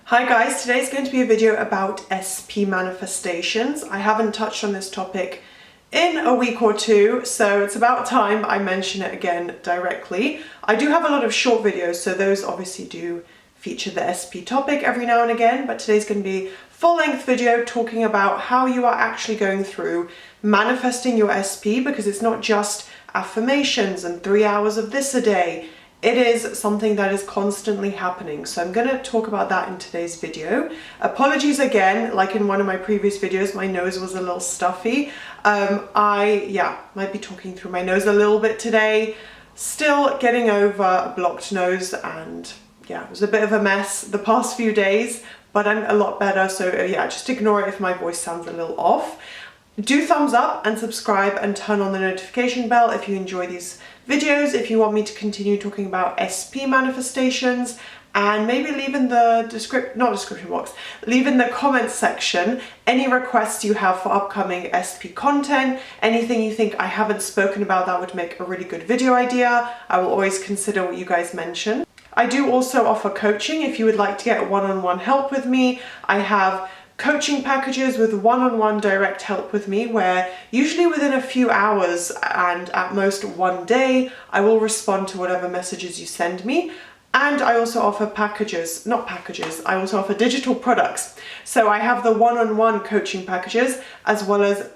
Hi guys, today's going to be a video about SP manifestations. I haven't touched on this topic in a week or two, so it's about time I mention it again directly. I do have a lot of short videos, so those obviously do feature the SP topic every now and again, but today's going to be a full-length video talking about how you are actually going through manifesting your SP, because it's not just affirmations and 3 hours of this a day. It is something that is constantly happening. So I'm going to talk about that in today's video. Apologies again, like in one of my previous videos, my nose was a little stuffy. I might be talking through my nose a little bit today. Still getting over a blocked nose, and yeah, it was a bit of a mess the past few days, but I'm a lot better. So yeah, just ignore it if my voice sounds a little off. Do thumbs up and subscribe and turn on the notification bell if you enjoy these videos, if you want me to continue talking about SP manifestations, and maybe leave in the leave in the comments section any requests you have for upcoming SP content, anything you think I haven't spoken about that would make a really good video idea. I will always consider what you guys mention. I do also offer coaching if you would like to get one-on-one help with me. I have coaching packages with one-on-one direct help with me, where usually within a few hours and at most one day, I will respond to whatever messages you send me. And I also offer I also offer digital products. So I have the one-on-one coaching packages, as well as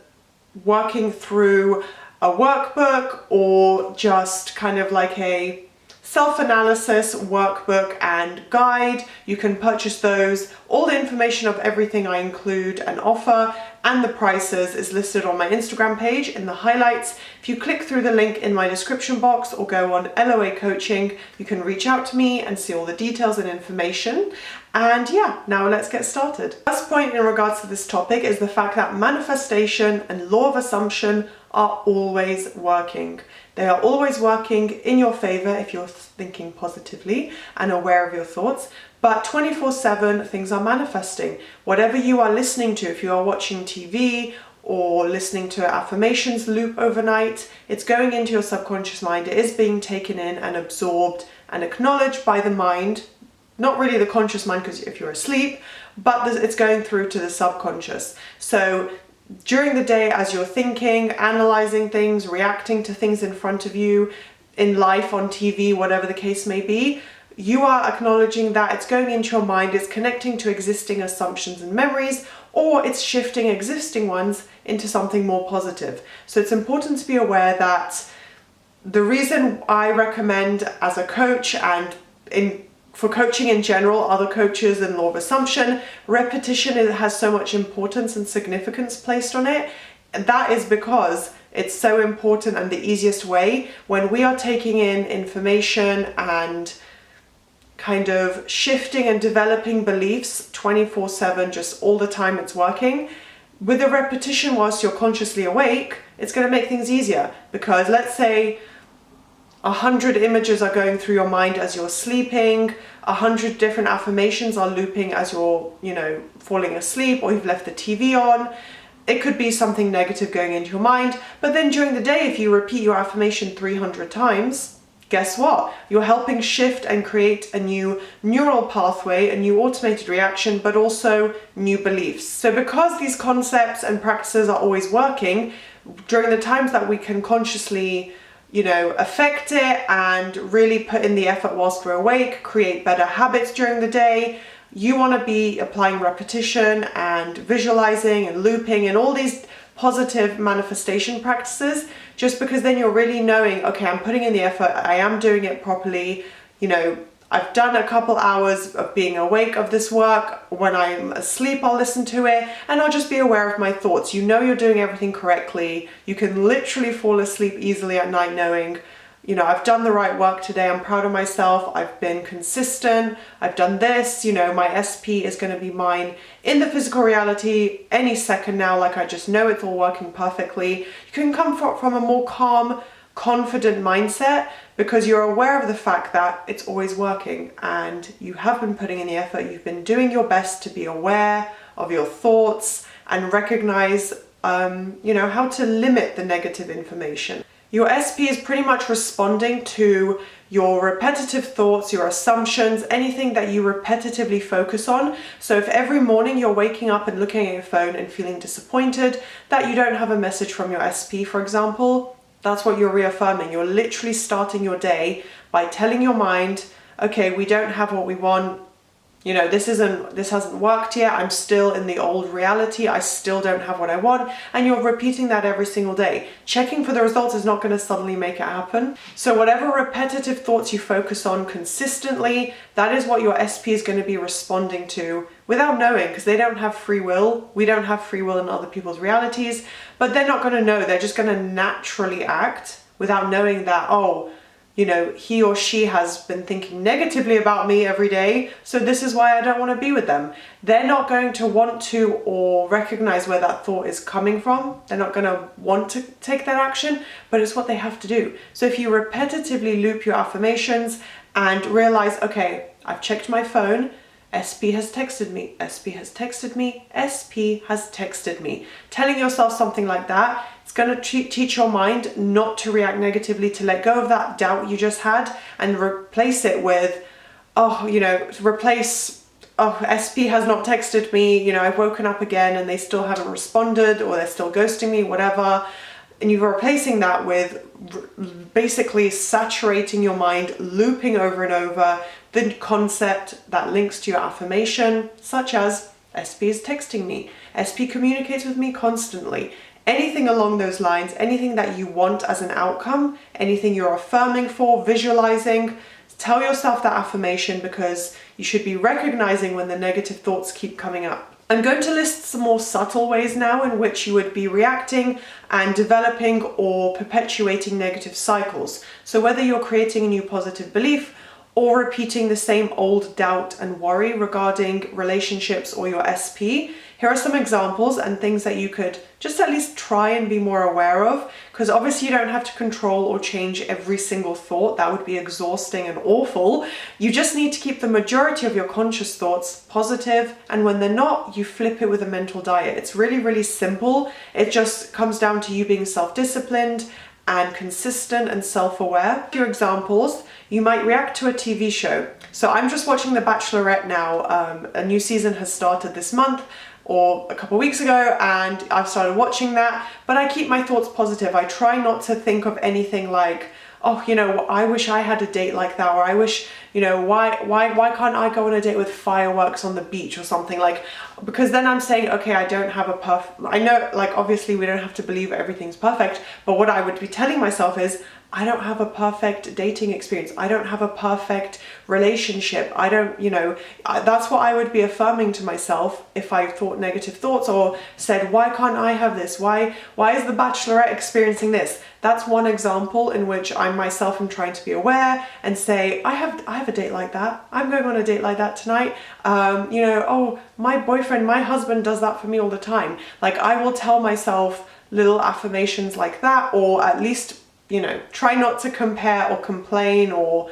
working through a workbook or just kind of like a self-analysis workbook and guide. You can purchase those. All the information of everything I include and offer and the prices is listed on my Instagram page in the highlights. If you click through the link in my description box or go on LOA Coaching, you can reach out to me and see all the details and information. And yeah, now let's get started. First point in regards to this topic is the fact that manifestation and law of assumption are always working. They are always working in your favor if you're thinking positively and aware of your thoughts, but 24/7 things are manifesting. Whatever you are listening to, if you are watching TV or listening to affirmations loop overnight, it's going into your subconscious mind. It is being taken in and absorbed and acknowledged by the mind. Not really the conscious mind, because if you're asleep, but it's going through to the subconscious. So during the day, as you're thinking, analyzing things, reacting to things in front of you, in life, on TV, whatever the case may be, you are acknowledging that it's going into your mind, it's connecting to existing assumptions and memories, or it's shifting existing ones into something more positive. So it's important to be aware that the reason I recommend as a coach and for coaching in general, other coaches and law of assumption, repetition has so much importance and significance placed on it. And that is because it's so important and the easiest way when we are taking in information and kind of shifting and developing beliefs 24/7, just all the time it's working. With the repetition whilst you're consciously awake, it's going to make things easier, because let's say 100 images are going through your mind as you're sleeping, 100 different affirmations are looping as you're, falling asleep, or you've left the TV on. It could be something negative going into your mind, but then during the day, if you repeat your affirmation 300 times, guess what? You're helping shift and create a new neural pathway, a new automated reaction, but also new beliefs. So because these concepts and practices are always working, during the times that we can consciously affect it and really put in the effort whilst we're awake, create better habits during the day, you want to be applying repetition and visualizing and looping and all these positive manifestation practices, just because then you're really knowing, okay, I'm putting in the effort, I am doing it properly, I've done a couple hours of being awake of this work. When I'm asleep, I'll listen to it and I'll just be aware of my thoughts. You're doing everything correctly. You can literally fall asleep easily at night knowing, I've done the right work today. I'm proud of myself. I've been consistent. I've done this. My SP is going to be mine in the physical reality any second now. Like, I just know it's all working perfectly. You can come from a more calm, confident mindset, because you're aware of the fact that it's always working and you have been putting in the effort. You've been doing your best to be aware of your thoughts and recognize, how to limit the negative information. Your SP is pretty much responding to your repetitive thoughts, your assumptions, anything that you repetitively focus on. So if every morning you're waking up and looking at your phone and feeling disappointed that you don't have a message from your SP, for example, that's what you're reaffirming. You're literally starting your day by telling your mind, okay, we don't have what we want. You know, this hasn't worked yet. I'm still in the old reality. I still don't have what I want. And you're repeating that every single day. Checking for the results is not going to suddenly make it happen. So whatever repetitive thoughts you focus on consistently, that is what your SP is going to be responding to without knowing, because they don't have free will. We don't have free will in other people's realities, but they're not going to know. They're just going to naturally act without knowing that, oh, you know, he or she has been thinking negatively about me every day, so this is why I don't want to be with them. They're not going to want to or recognize where that thought is coming from. They're not going to want to take that action, but it's what they have to do. So if you repetitively loop your affirmations and realize, okay, I've checked my phone, SP has texted me, SP has texted me, SP has texted me. Telling yourself something like that, it's going to teach your mind not to react negatively, to let go of that doubt you just had and replace it with, oh, you know, oh, SP has not texted me, you know, I've woken up again and they still haven't responded, or they're still ghosting me, whatever. And you're replacing that with basically saturating your mind, looping over and over the concept that links to your affirmation, such as SP is texting me, SP communicates with me constantly. Anything along those lines, anything that you want as an outcome, anything you're affirming for, visualizing, tell yourself that affirmation, because you should be recognizing when the negative thoughts keep coming up. I'm going to list some more subtle ways now in which you would be reacting and developing or perpetuating negative cycles. So whether you're creating a new positive belief or repeating the same old doubt and worry regarding relationships or your SP, here are some examples and things that you could just at least try and be more aware of, because obviously you don't have to control or change every single thought. That would be exhausting and awful. You just need to keep the majority of your conscious thoughts positive, and when they're not, you flip it with a mental diet. It's really, really simple. It just comes down to you being self-disciplined and consistent and self-aware. A few examples: you might react to a TV show. So I'm just watching The Bachelorette now. A new season has started this month or a couple of weeks ago, and I've started watching that, but I keep my thoughts positive. I try not to think of anything like, oh, you know, I wish I had a date like that, or I wish, you know, why can't I go on a date with fireworks on the beach or something, like, because then I'm saying, okay, I don't have a I know, like, obviously we don't have to believe everything's perfect, but what I would be telling myself is, I don't have a perfect dating experience. I don't have a perfect relationship. I don't, you know, that's what I would be affirming to myself if I thought negative thoughts or said, why can't I have this? Why is the Bachelorette experiencing this? That's one example in which I myself am trying to be aware and say, I have a date like that. I'm going on a date like that tonight. You know, oh, my boyfriend, my husband does that for me all the time. Like, I will tell myself little affirmations like that, or at least, you know, try not to compare or complain or,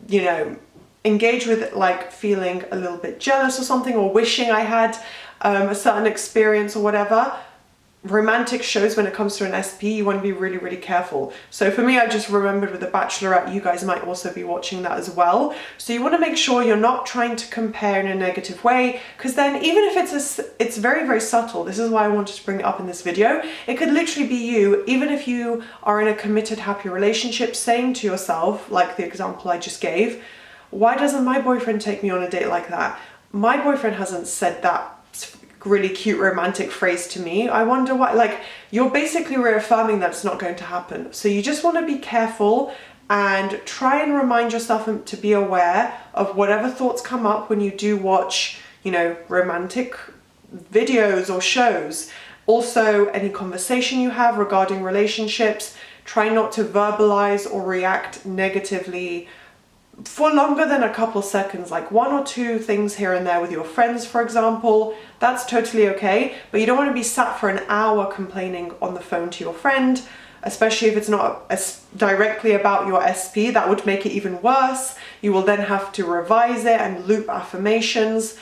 you know, engage with it, like feeling a little bit jealous or something, or wishing I had a certain experience or whatever. Romantic shows, when it comes to an SP, you want to be really, really careful. So for me, I just remembered with The Bachelorette, you guys might also be watching that as well. So you want to make sure you're not trying to compare in a negative way, because then even if it's very, very subtle, this is why I wanted to bring it up in this video, it could literally be you, even if you are in a committed, happy relationship, saying to yourself, like the example I just gave, why doesn't my boyfriend take me on a date like that? My boyfriend hasn't said that really cute romantic phrase to me. I wonder why. Like, you're basically reaffirming that it's not going to happen. So you just want to be careful and try and remind yourself to be aware of whatever thoughts come up when you do watch, you know, romantic videos or shows. Also, any conversation you have regarding relationships, try not to verbalize or react negatively for longer than a couple seconds, like 1 or 2 things here and there with your friends, for example. That's totally okay, but you don't want to be sat for an hour complaining on the phone to your friend, especially if it's not directly about your SP. That would make it even worse. You will then have to revise it and loop affirmations.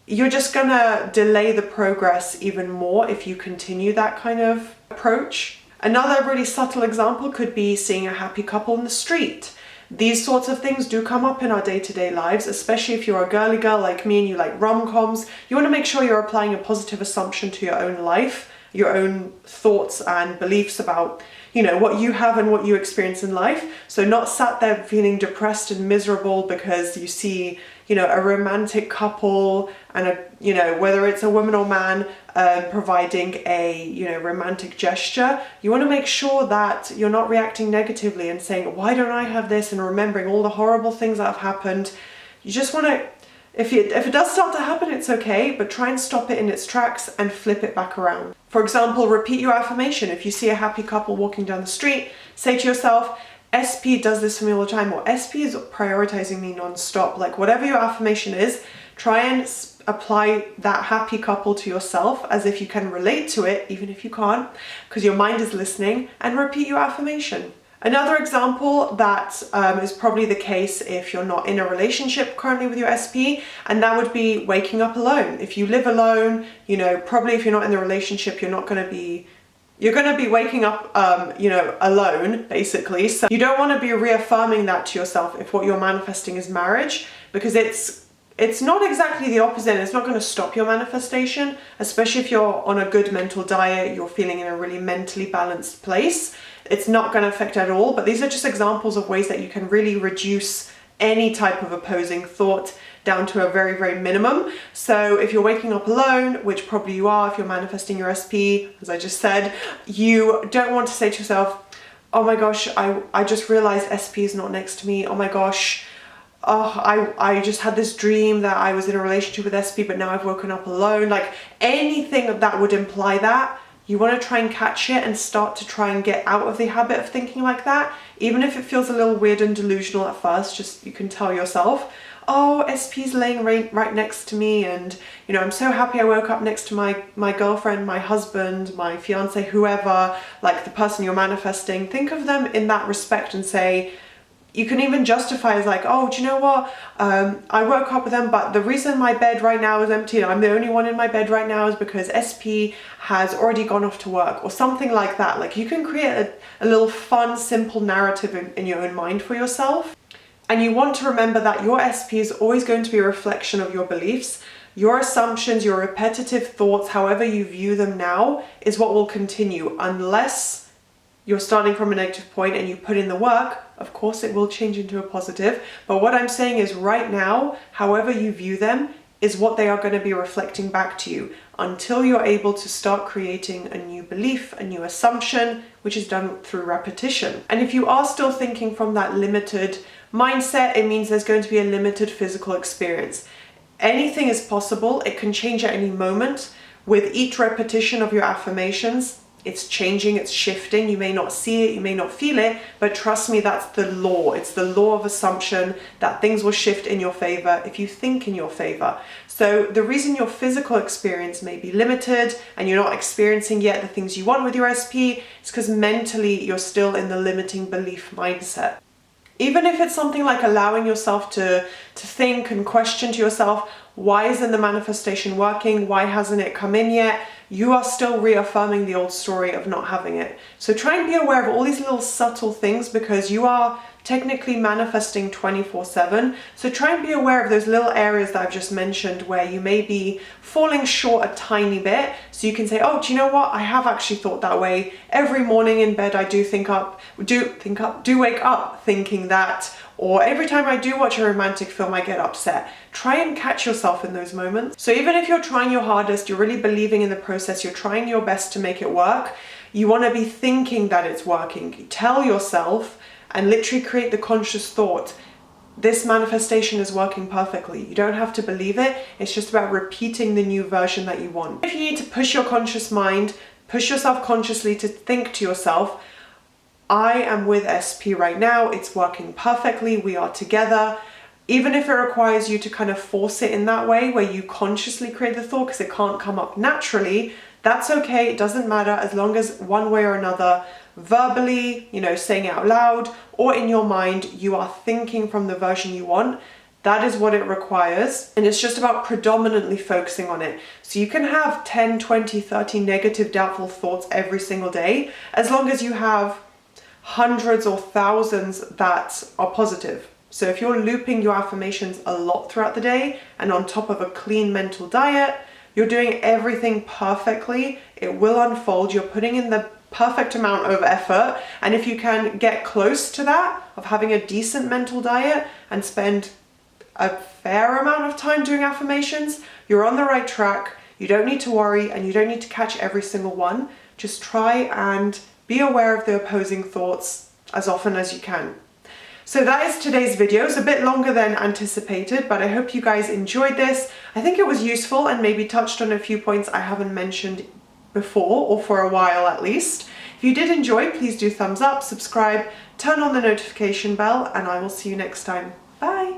You're just gonna delay the progress even more if you continue that kind of approach. Another really subtle example could be seeing a happy couple in the street. these sorts of things do come up in our day-to-day lives, especially if you're a girly girl like me and you like rom-coms. You want to make sure you're applying a positive assumption to your own life, your own thoughts and beliefs about, you know, what you have and what you experience in life. So not sat there feeling depressed and miserable because you see, you know, a romantic couple and a, you know, whether it's a woman or man providing a, you know, romantic gesture. You want to make sure that you're not reacting negatively and saying, why don't I have this, and remembering all the horrible things that have happened. You just want to, if it does start to happen, it's okay, but try and stop it in its tracks and flip it back around. For example, repeat your affirmation. If you see a happy couple walking down the street, say to yourself, SP does this for me all the time, or SP is prioritizing me non-stop. Like, whatever your affirmation is, try and apply that happy couple to yourself as if you can relate to it, even if you can't, because your mind is listening, and repeat your affirmation. Another example that is probably the case if you're not in a relationship currently with your SP, and that would be waking up alone. If you live alone, you know, probably if you're not in the relationship, you're going to be waking up, you know, alone, basically. So you don't want to be reaffirming that to yourself if what you're manifesting is marriage, because it's not exactly the opposite. It's not going to stop your manifestation, especially if you're on a good mental diet, you're feeling in a really mentally balanced place. It's not going to affect at all, but these are just examples of ways that you can really reduce any type of opposing thought down to a very, very minimum. So if you're waking up alone, which probably you are if you're manifesting your SP, as I just said, you don't want to say to yourself, oh my gosh, I just realized SP is not next to me. Oh my gosh, I just had this dream that I was in a relationship with SP, but now I've woken up alone. Like, anything that would imply that, you want to try and catch it and start to try and get out of the habit of thinking like that. Even if it feels a little weird and delusional at first, just you can tell yourself, oh, SP's laying right next to me, and, you know, I'm so happy I woke up next to my girlfriend, my husband, my fiance, whoever, like the person you're manifesting. Think of them in that respect and say, you can even justify as like, oh, do you know what? I woke up with them, but the reason my bed right now is empty and I'm the only one in my bed right now is because SP has already gone off to work, or something like that. Like, you can create a little fun, simple narrative in your own mind for yourself. And you want to remember that your SP is always going to be a reflection of your beliefs. Your assumptions, your repetitive thoughts, however you view them now, is what will continue, unless you're starting from a negative point and you put in the work. Of course it will change into a positive, but what I'm saying is right now, however you view them is what they are going to be reflecting back to you, until you're able to start creating a new belief, a new assumption, which is done through repetition. And if you are still thinking from that limited mindset, it means there's going to be a limited physical experience. Anything is possible. It can change at any moment. With each repetition of your affirmations, it's changing, it's shifting. You may not see it, you may not feel it, but trust me, that's the law. It's the law of assumption that things will shift in your favor if you think in your favor. So the reason your physical experience may be limited and you're not experiencing yet the things you want with your SP is because mentally you're still in the limiting belief mindset. Even if it's something like allowing yourself to think and question to yourself, why isn't the manifestation working? Why hasn't it come in yet? You are still reaffirming the old story of not having it. So try and be aware of all these little subtle things, because you are technically manifesting 24/7. So try and be aware of those little areas that I've just mentioned where you may be falling short a tiny bit. So you can say, oh, do you know what? I have actually thought that way. Every morning in bed I do wake up thinking that, or every time I do watch a romantic film I get upset. Try and catch yourself in those moments. So even if you're trying your hardest, you're really believing in the process, you're trying your best to make it work, you want to be thinking that it's working. Tell yourself and literally create the conscious thought, this manifestation is working perfectly. You don't have to believe it. It's just about repeating the new version that you want. If you need to push your conscious mind, push yourself consciously to think to yourself, I am with SP right now. It's working perfectly. We are together. Even if it requires you to kind of force it in that way, where you consciously create the thought because it can't come up naturally, that's okay. It doesn't matter, as long as one way or another, verbally, saying it out loud, or in your mind, you are thinking from the version you want. That is what it requires. And it's just about predominantly focusing on it. So you can have 10, 20, 30 negative, doubtful thoughts every single day, as long as you have hundreds or thousands that are positive. So if you're looping your affirmations a lot throughout the day and on top of a clean mental diet, you're doing everything perfectly, it will unfold. You're putting in the perfect amount of effort, and if you can get close to that, of having a decent mental diet and spend a fair amount of time doing affirmations, you're on the right track. You don't need to worry and you don't need to catch every single one. Just try and be aware of the opposing thoughts as often as you can. So that is today's video. It's a bit longer than anticipated, but I hope you guys enjoyed this. I think it was useful and maybe touched on a few points I haven't mentioned before, or for a while at least. If you did enjoy, please do thumbs up, subscribe, turn on the notification bell, and I will see you next time. Bye!